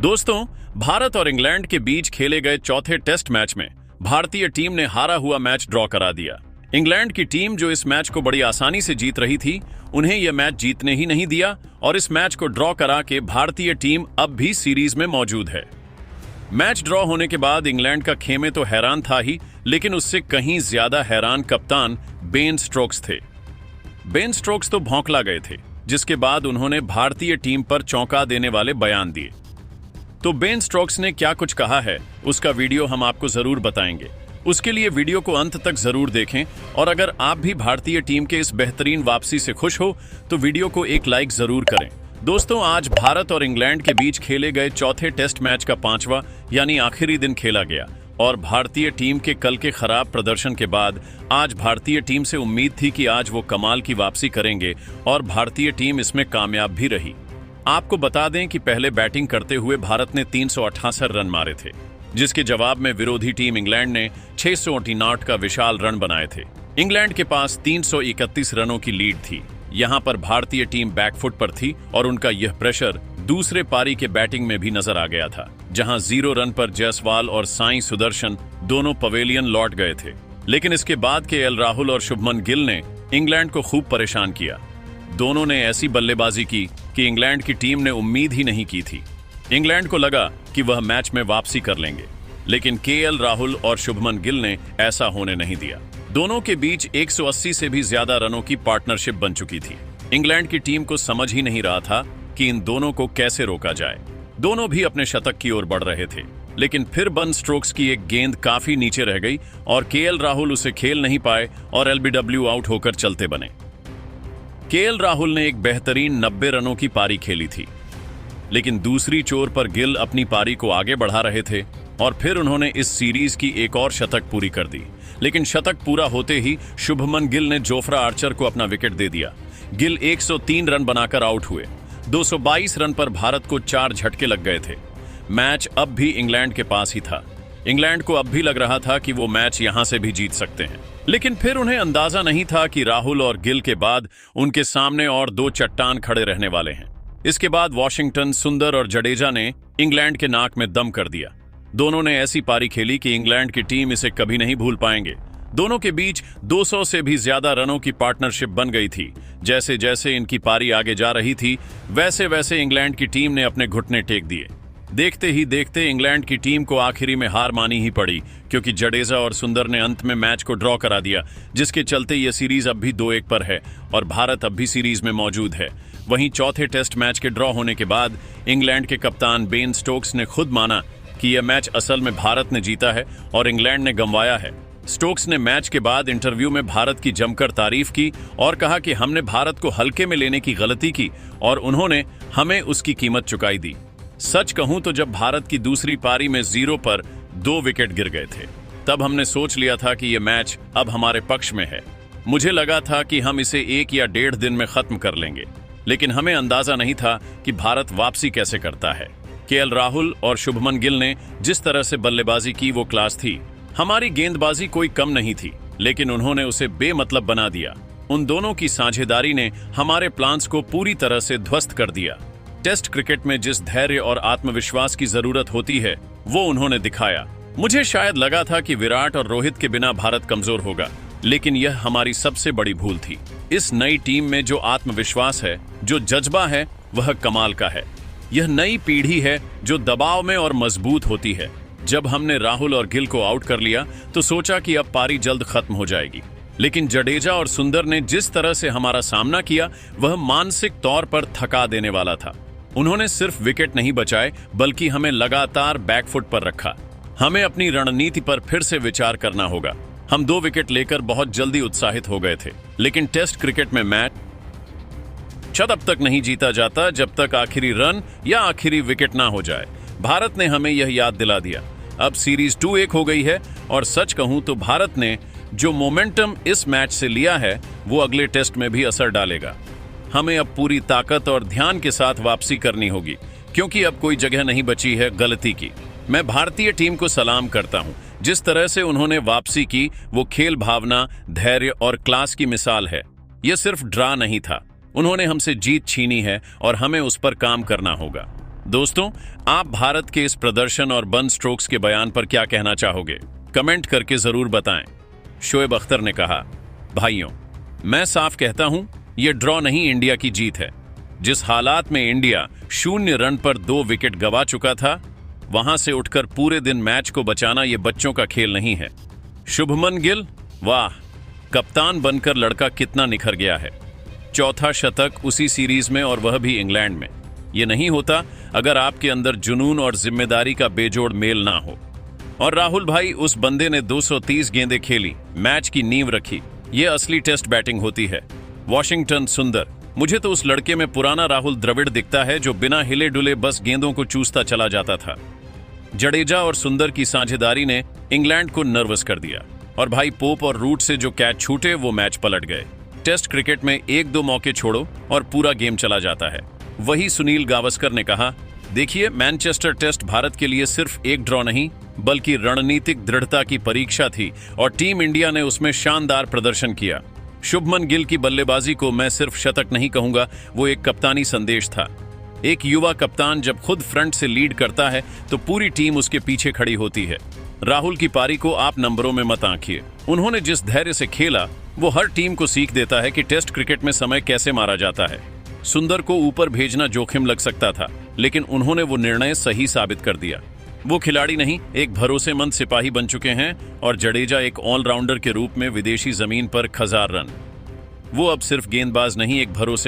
दोस्तों, भारत और इंग्लैंड के बीच खेले गए चौथे टेस्ट मैच में भारतीय टीम ने हारा हुआ मैच ड्रॉ करा दिया। इंग्लैंड की टीम जो इस मैच को बड़ी आसानी से जीत रही थी, उन्हें यह मैच जीतने ही नहीं दिया और इस मैच को ड्रॉ करा के भारतीय टीम अब भी सीरीज में मौजूद है। मैच ड्रॉ होने के बाद इंग्लैंड का खेमे तो हैरान था ही, लेकिन उससे कहीं ज्यादा हैरान कप्तान बेन स्टोक्स थे। बेन स्टोक्स तो भौंकला गए थे, जिसके बाद उन्होंने भारतीय टीम पर चौंका देने वाले बयान दिए। तो बेन स्टोक्स ने क्या कुछ कहा है, उसका वीडियो हम आपको जरूर बताएंगे। उसके लिए वीडियो को अंत तक जरूर देखें और अगर आप भी भारतीय टीम के इस बेहतरीन वापसी से खुश हो तो वीडियो को एक लाइक जरूर करें। दोस्तों, आज भारत और इंग्लैंड के बीच खेले गए चौथे टेस्ट मैच का 5वां यानी आखिरी दिन खेला गया और भारतीय टीम के कल के खराब प्रदर्शन के बाद आज भारतीय टीम से उम्मीद थी कि आज वो कमाल की वापसी करेंगे और भारतीय टीम इसमें कामयाब भी रही। आपको बता दें कि पहले बैटिंग करते हुए भारत ने 368 रन मारे थे, जिसके जवाब में विरोधी टीम इंग्लैंड ने 659 का विशाल रन बनाए थे। इंग्लैंड के पास 331 रनों की लीड थी। यहां पर भारतीय टीम बैकफुट पर थी और उनका यह प्रेशर दूसरे पारी के बैटिंग में भी नजर आ गया था, जहां 0 रन पर जायसवाल और साई सुदर्शन दोनों पवेलियन लौट गए थे। लेकिन इसके बाद केएल राहुल और शुभमन गिल ने इंग्लैंड को खूब परेशान किया। दोनों ने ऐसी बल्लेबाजी की कि इंग्लैंड की टीम ने उम्मीद ही नहीं की थी। इंग्लैंड को लगा कि वह मैच में वापसी कर लेंगे, लेकिन केएल राहुल और शुभमन गिल ने ऐसा होने नहीं दिया। दोनों के बीच 180 से भी ज्यादा रनों की पार्टनरशिप बन चुकी थी। इंग्लैंड की टीम को समझ ही नहीं रहा था कि इन दोनों को कैसे रोका जाए। दोनों भी अपने शतक की ओर बढ़ रहे थे, लेकिन फिर बेन स्टोक्स की एक गेंद काफी नीचे रह गई और केएल राहुल उसे खेल नहीं पाए और एलबीडब्ल्यू आउट होकर चलते बने। केएल राहुल ने एक बेहतरीन 90 रनों की पारी खेली थी, लेकिन दूसरी छोर पर गिल अपनी पारी को आगे बढ़ा रहे थे और फिर उन्होंने इस सीरीज की एक और शतक पूरी कर दी। लेकिन शतक पूरा होते ही शुभमन गिल ने जोफ्रा आर्चर को अपना विकेट दे दिया। गिल 103 रन बनाकर आउट हुए। 222 रन पर भारत को 4 झटके लग गए थे। मैच अब भी इंग्लैंड के पास ही था। इंग्लैंड को अब भी लग रहा था कि वो मैच यहां से भी जीत सकते हैं, लेकिन फिर उन्हें अंदाजा नहीं था कि राहुल और गिल के बाद उनके सामने और 2 चट्टान खड़े रहने वाले हैं। इसके बाद वॉशिंगटन, सुंदर और जडेजा ने इंग्लैंड के नाक में दम कर दिया। दोनों ने ऐसी पारी खेली कि इंग्लैंड की टीम इसे कभी नहीं भूल पाएंगे। दोनों के बीच 200 से भी ज्यादा रनों की पार्टनरशिप बन गई थी। जैसे जैसे इनकी पारी आगे जा रही थी, वैसे वैसे इंग्लैंड की टीम ने अपने घुटने टेक दिए। देखते ही देखते इंग्लैंड की टीम को आखिरी में हार मानी ही पड़ी, क्योंकि जडेजा और सुंदर ने अंत में मैच को ड्रॉ करा दिया, जिसके चलते यह सीरीज अब भी 2-1 पर है और भारत अब भी सीरीज में मौजूद है। वहीं चौथे टेस्ट मैच के ड्रॉ होने के बाद इंग्लैंड के कप्तान बेन स्टोक्स ने खुद माना कि यह मैच असल में भारत ने जीता है और इंग्लैंड ने गंवाया है। स्टोक्स ने मैच के बाद इंटरव्यू में भारत की जमकर तारीफ की और कहा कि हमने भारत को हल्के में लेने की गलती की और उन्होंने हमें उसकी कीमत चुकाई दी। सच कहूं तो जब भारत की दूसरी पारी में 0 पर 2 विकेट गिर गए थे, तब हमने सोच लिया था कि यह मैच अब हमारे पक्ष में है। मुझे लगा था कि हम इसे 1 या 1.5 दिन में खत्म कर लेंगे, लेकिन हमें अंदाजा नहीं था कि भारत वापसी कैसे करता है। केएल राहुल और शुभमन गिल ने जिस तरह से बल्लेबाजी की वो क्लास थी। हमारी गेंदबाजी कोई कम नहीं थी, लेकिन उन्होंने उसे बेमतलब बना दिया। उन दोनों की साझेदारी ने हमारे प्लान्स को पूरी तरह से ध्वस्त कर दिया। टेस्ट क्रिकेट में जिस धैर्य और आत्मविश्वास की जरूरत होती है, वो उन्होंने दिखाया। मुझे शायद लगा था कि विराट और रोहित के बिना भारत कमजोर होगा, लेकिन यह हमारी सबसे बड़ी भूल थी। इस नई टीम में जो आत्मविश्वास है, जो जज्बा है, वह कमाल का है। यह नई पीढ़ी है जो दबाव में और मजबूत होती है। जब हमने राहुल और गिल को आउट कर लिया तो सोचा कि अब पारी जल्द खत्म हो जाएगी, लेकिन जडेजा और सुंदर ने जिस तरह से हमारा सामना किया, वह मानसिक तौर पर थका देने वाला था। उन्होंने सिर्फ विकेट नहीं बचाए, बल्कि हमें लगातार बैकफुट पर रखा। हमें अपनी रणनीति पर फिर से विचार करना होगा। हम 2 विकेट लेकर बहुत जल्दी उत्साहित हो गए थे, लेकिन टेस्ट क्रिकेट में मैच तब तक नहीं जीता जाता जब तक आखिरी रन या आखिरी विकेट ना हो जाए। भारत ने हमें यह याद दिला दिया। अब सीरीज 2-1 हो गई है और सच कहूं तो भारत ने जो मोमेंटम इस मैच से लिया है, वो अगले टेस्ट में भी असर डालेगा। हमें अब पूरी ताकत और ध्यान के साथ वापसी करनी होगी, क्योंकि अब कोई जगह नहीं बची है गलती की। मैं भारतीय टीम को सलाम करता हूं। जिस तरह से उन्होंने वापसी की, वो खेल भावना, धैर्य और क्लास की मिसाल है। यह सिर्फ ड्रा नहीं था। उन्होंने हमसे जीत छीनी है और हमें उस पर काम करना होगा। दोस्तों, आप भारत के इस प्रदर्शन और बन स्ट्रोक्स के बयान पर क्या कहना चाहोगे? कमेंट करके जरूर बताएं। शोएब अख्तर ने कहा, भाइयों, मैं साफ कहता हूं, यह ड्रॉ नहीं इंडिया की जीत है। जिस हालात में इंडिया 0 रन पर 2 विकेट गंवा चुका था, वहां से उठकर पूरे दिन मैच को बचाना यह बच्चों का खेल नहीं है। शुभमन गिल, वाह, कप्तान बनकर लड़का कितना निखर गया है। चौथा शतक उसी सीरीज में, और वह भी इंग्लैंड में। यह नहीं होता अगर आपके अंदर जुनून और जिम्मेदारी का बेजोड़ मेल ना हो। और राहुल भाई, उस बंदे ने 230 गेंदें खेली, मैच की नींव रखी। यह असली टेस्ट बैटिंग होती है। वॉशिंगटन सुंदर, मुझे तो उस लड़के में पुराना राहुल द्रविड़ दिखता है, जो बिना हिले डुले बस गेंदों को चूसता चला जाता था। जडेजा और सुंदर की साझेदारी ने इंग्लैंड को नर्वस कर दिया, और भाई पोप और रूट से जो कैच छूटे वो मैच पलट गए। टेस्ट क्रिकेट में 1-2 मौके छोड़ो और पूरा गेम चला जाता है। वही सुनील गावस्कर ने कहा, देखिए, मैनचेस्टर टेस्ट भारत के लिए सिर्फ एक ड्रॉ नहीं, बल्कि रणनीतिक दृढ़ता की परीक्षा थी, और टीम इंडिया ने उसमें शानदार प्रदर्शन किया। शुभमन गिल की बल्लेबाजी को मैं सिर्फ शतक नहीं कहूंगा, वो एक कप्तानी संदेश था। एक युवा कप्तान जब खुद फ्रंट से लीड करता है तो पूरी टीम उसके पीछे खड़ी होती है। राहुल की पारी को आप नंबरों में मत आंकिए। उन्होंने जिस धैर्य से खेला, वो हर टीम को सीख देता है कि टेस्ट क्रिकेट में समय कैसे मारा जाता है। सुंदर को ऊपर भेजना जोखिम लग सकता था, लेकिन उन्होंने वो निर्णय सही साबित कर दिया। वो खिलाड़ी नहीं, एक भरोसेमंद सिपाही बन चुके हैं, और जडेजा एक ऑलराउंडर के रूप में विदेशी जमीन पर 1000 रन। वो अब सिर्फ गेंदबाज नहीं, एक भरोसे